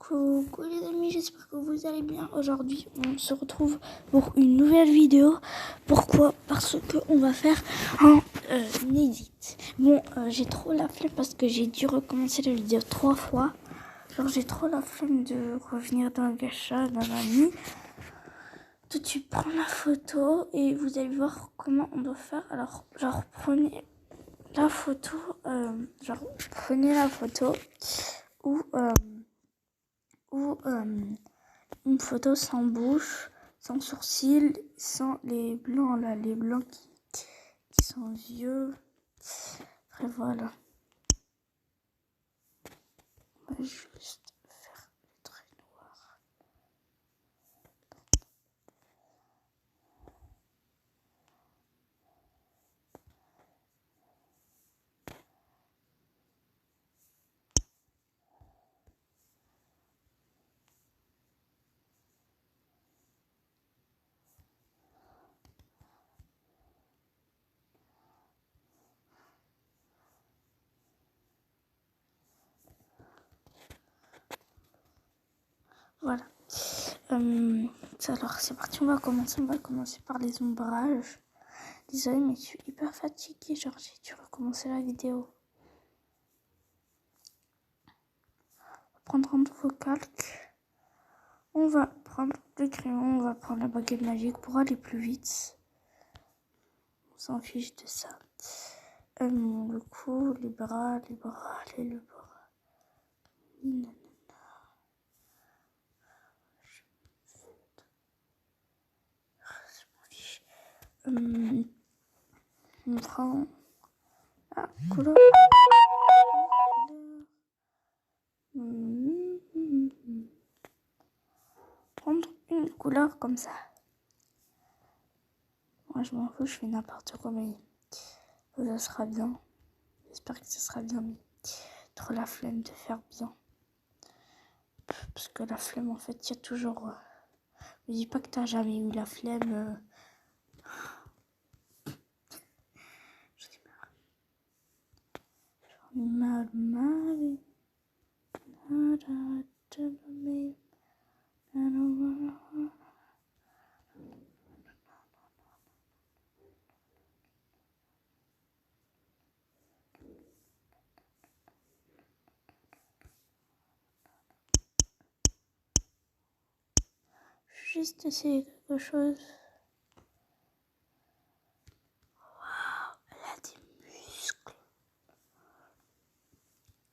Coucou les amis, j'espère que vous allez bien. Aujourd'hui, on se retrouve pour une nouvelle vidéo. Pourquoi? Parce que on va faire un edit. Bon, j'ai trop la flemme parce que j'ai dû recommencer la vidéo 3 fois. Genre, j'ai trop la flemme de revenir dans le gacha, dans la nuit. Tout de suite, prendre la photo et vous allez voir comment on doit faire. Alors, genre, prenez la photo, ou une photo sans bouche, sans sourcils, sans les blancs là, les blancs qui sont vieux. Après voilà. On va juste faire les traits noirs. Voilà. Alors c'est parti, on va commencer par les ombrages. Désolée mais je suis hyper fatiguée, genre j'ai dû recommencer la vidéo. On va prendre un nouveau calque. On va prendre le crayon, on va prendre la baguette magique pour aller plus vite. On s'en fiche de ça. Le cou, les bras, le bras. On prend la couleur. Prendre une couleur comme ça. Moi je m'en fous, je fais n'importe quoi, mais ça sera bien. J'espère que ça sera bien, mais trop la flemme de faire bien. Parce que la flemme, en fait, il y a toujours... Ne dis pas que t'as jamais eu la flemme. J'en ai marre. Juste essayer quelque chose. Waouh, elle a des muscles.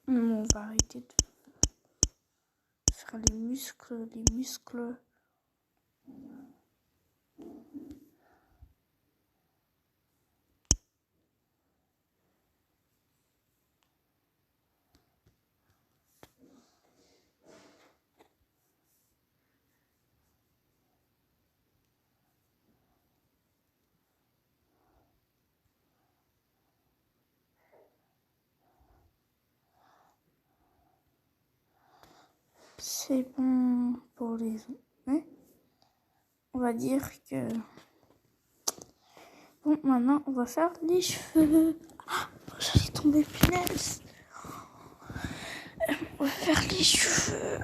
On va arrêter de faire les muscles. C'est bon pour les autres. On va dire que... Bon, maintenant, on va faire les cheveux. Ah, j'allais tomber, punaise. On va faire les cheveux.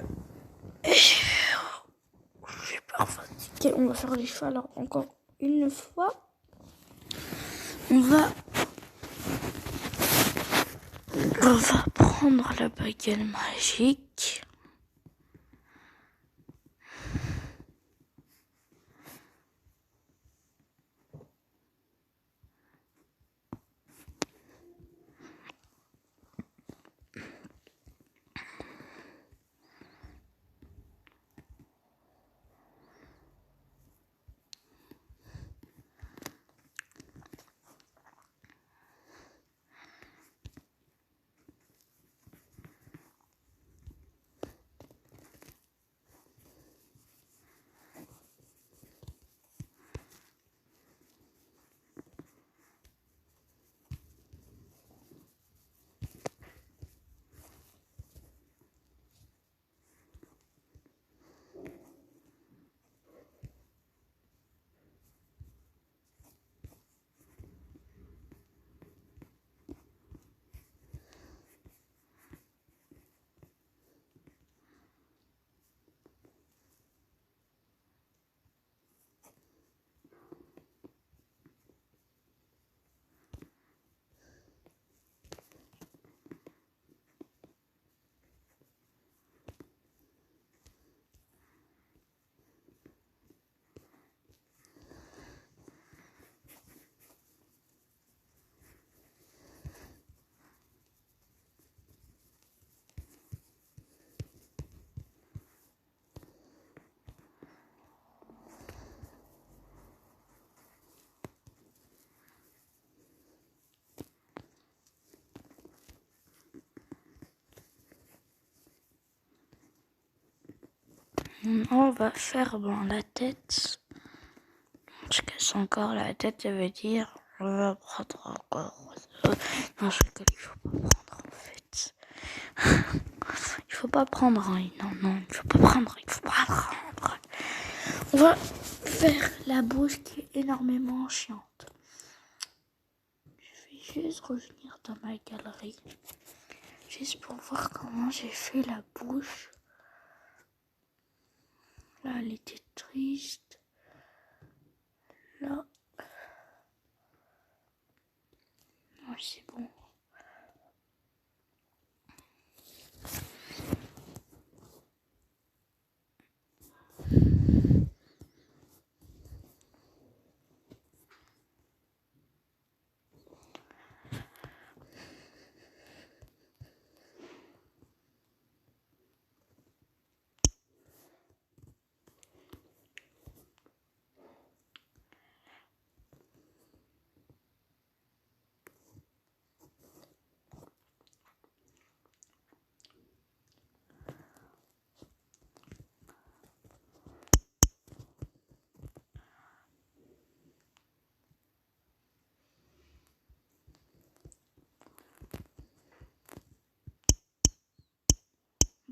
J'ai peur fatiguée. On va faire les cheveux. Alors, encore une fois. On va prendre la baguette magique. On va faire la tête. Je casse encore la tête, ça veut dire on va prendre encore. Non, je rigole, il faut pas prendre en fait. Il faut pas prendre. Non, il faut pas prendre. Il faut pas prendre. On va faire la bouche qui est énormément chiante. Je vais juste revenir dans ma galerie. Juste pour voir comment j'ai fait la bouche. Là, elle était triste. Là. Ouais, c'est bon.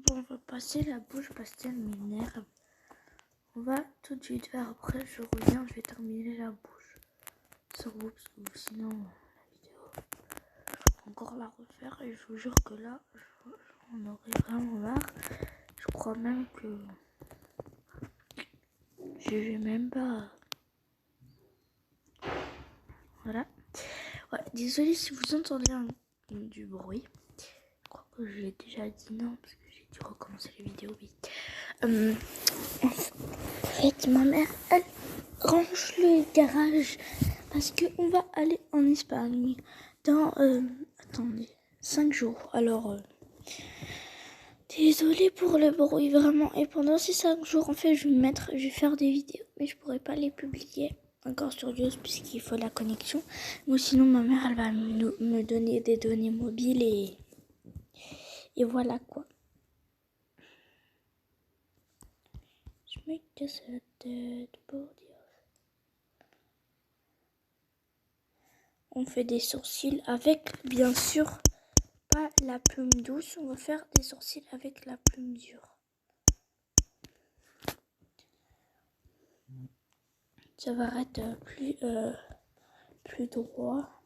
Bon, on va passer la bouche parce qu'elle m'énerve. On va tout de suite faire. Après, je reviens, je vais terminer la bouche. Sur vous, parce que sinon, la vidéo, je vais encore la refaire. Et je vous jure que là, j'en aurai vraiment marre. Je crois même que je vais même pas. Voilà. Ouais, désolé si vous entendez du bruit. Je crois que je l'ai déjà dit non, parce que j'ai dû recommencer les vidéos vite. En fait, ma mère, elle range le garage parce qu'on va aller en Espagne dans, attendez, 5 jours. Alors, désolée pour le bruit, vraiment. Et pendant ces 5 jours, en fait, je vais faire des vidéos, mais je pourrai pas les publier encore sur YouTube puisqu'il faut la connexion. Ou sinon, ma mère, elle va me donner des données mobiles et voilà quoi. Je me casse la tête pour dire. On fait des sourcils avec, bien sûr, pas la plume douce. On va faire des sourcils avec la plume dure. Ça va être plus droit.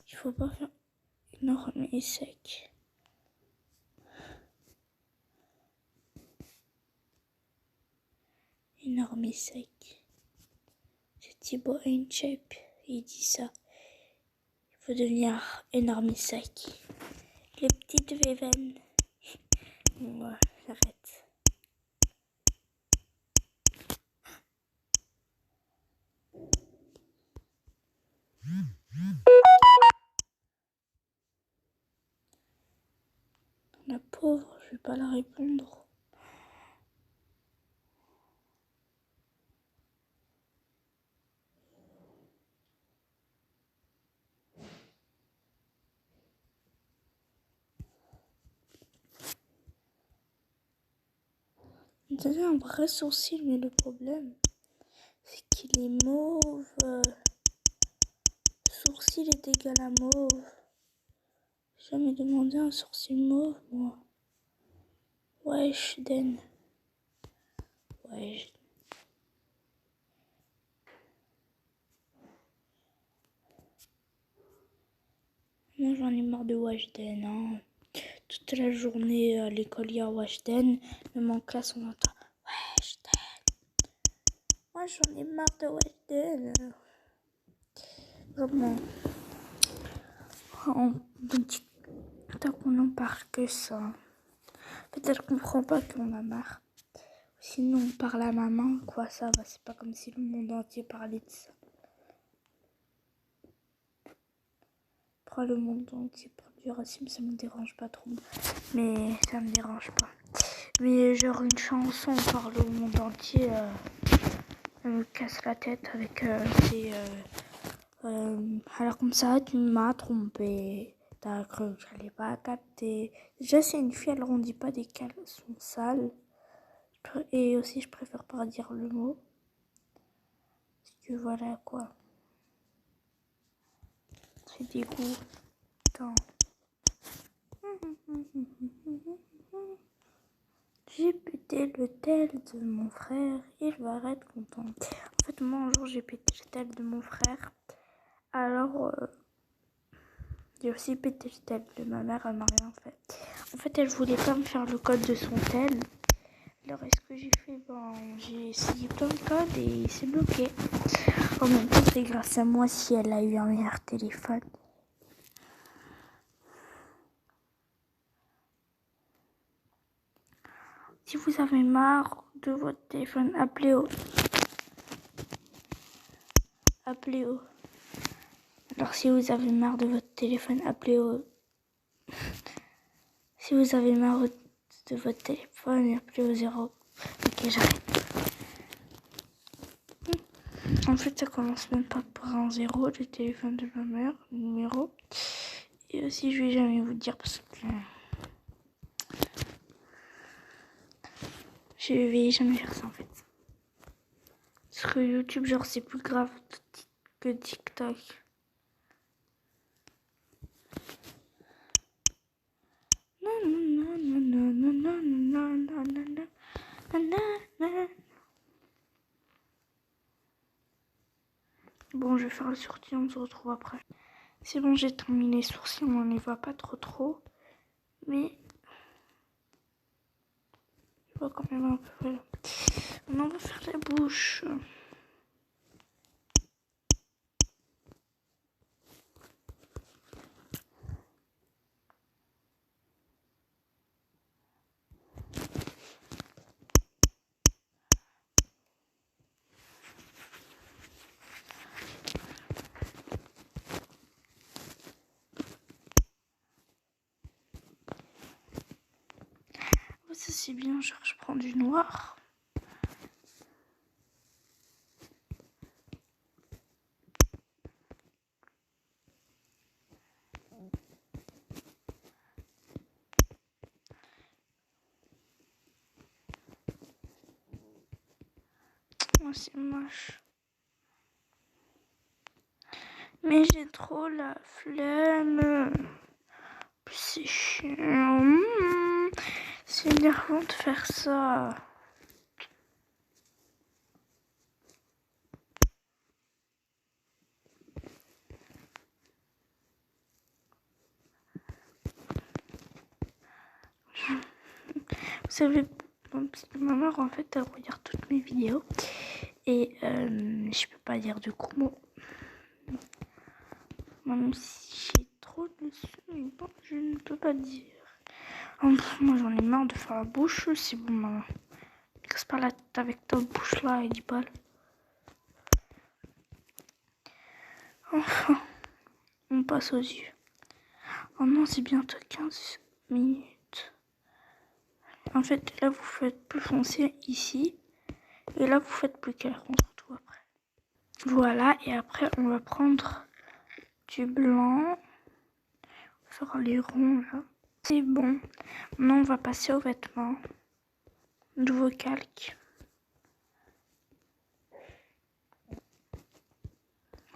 Il faut pas faire énorme et sec. Énorme et sec. C'est Thibaut InShape. Il dit ça. Il faut devenir énorme et sec. Les petites véveines. Bon, j'arrête. La pauvre, je vais pas la répondre. Vous avez un vrai sourcil, mais le problème, c'est qu'il est mauve. Sourcil est égal à mauve. J'ai jamais demandé un sourcil mauve, moi. Wesh, Den. Wesh. Moi, j'en ai marre de Weshden. Hein. Toute la journée à l'école, il y a Weshden. Même en classe, on entend Weshden. Moi, j'en ai marre de Weshden. Vraiment. On dit tant qu'on n'en parle que ça. Peut-être qu'on comprend pas qu'on a marre. Sinon, on parle à maman, quoi, ça va. C'est pas comme si le monde entier parlait de ça. Après, le monde entier parle du racisme, ça me dérange pas trop. Mais ça me dérange pas. Mais genre, une chanson parle au monde entier, elle me casse la tête avec alors comme ça, tu m'as trompé. T'as cru que j'allais pas capter. Déjà, c'est une fille, elle rendit pas des caleçons sales. Et aussi, je préfère pas dire le mot. Parce que voilà quoi. C'est dégoûtant. J'ai pété le tel de mon frère, il va être content. En fait, moi, un jour, j'ai pété le tel de mon frère. Alors, j'ai aussi pété le tel de ma mère, elle m'a rien fait. En fait, elle voulait pas me faire le code de son tel. Alors, est-ce que j'ai fait? J'ai essayé plein de codes et c'est bloqué. En même temps, c'est grâce à moi si elle a eu un meilleur téléphone. Si vous avez marre de votre téléphone, appelez au. Alors, si vous avez marre de votre téléphone, appelez au. Si vous avez marre de votre téléphone, appelez au 0. Ok, j'arrête. En fait, ça commence même pas par un 0, le téléphone de ma mère, le numéro. Et aussi, je vais jamais vous dire parce que je vais jamais faire ça en fait. Parce que YouTube, genre, c'est plus grave que TikTok. Bon, je vais faire le sourcil, on se retrouve après. C'est bon, j'ai terminé les sourcils, on n'y voit pas trop. Mais je vois quand même un peu. Voilà. Maintenant, on va faire la bouche. Ça c'est bien, genre je prends du noir. Oh, c'est moche. Mais j'ai trop la flemme. C'est chiant. C'est énervant de faire ça. Vous savez, parce que ma mère, en fait, elle regarde toutes mes vidéos. Et je peux pas dire du coup mot. Même si j'ai trop de sons, bon, je ne peux pas dire. Moi, j'en ai marre de faire la bouche. C'est bon, maman. Casse pas la tête avec ta bouche là et dis pas. Enfin, on passe aux yeux. Oh non, c'est bientôt 15 minutes. En fait, là, vous faites plus foncé ici. Et là, vous faites plus clair. On se retrouve après. Voilà, et après, on va prendre du blanc. On va faire les ronds, là. C'est bon. Maintenant, on va passer aux vêtements. Nouveau calque.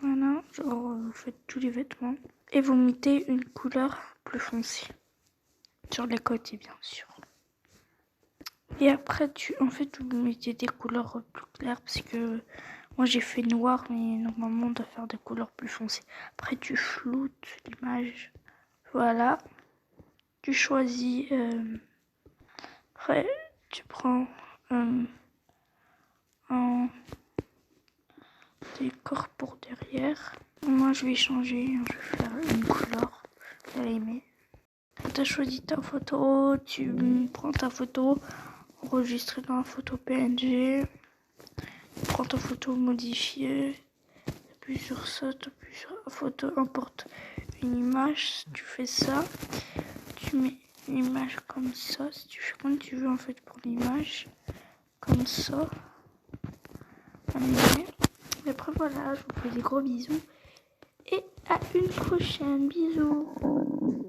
Voilà, genre, vous faites tous les vêtements. Et vous mettez une couleur plus foncée. Sur les côtés, bien sûr. Et après, en fait, vous mettez des couleurs plus claires parce que moi j'ai fait noir, mais normalement on doit faire des couleurs plus foncées. Après, tu floutes l'image. Voilà. Tu choisis. Après, tu prends un décor pour derrière. Moi, je vais changer. Je vais faire une couleur. Je vais l'aimer. Tu as choisi ta photo. Tu prends ta photo. Enregistrer dans la photo PNG. Prends ta photo modifiée. T'appuies sur ça, t'appuies sur la photo, importe une image. Tu fais ça. Tu mets une image comme ça. Si tu fais comme tu veux en fait pour l'image. Comme ça. Et après voilà, je vous fais des gros bisous. Et à une prochaine. Bisous.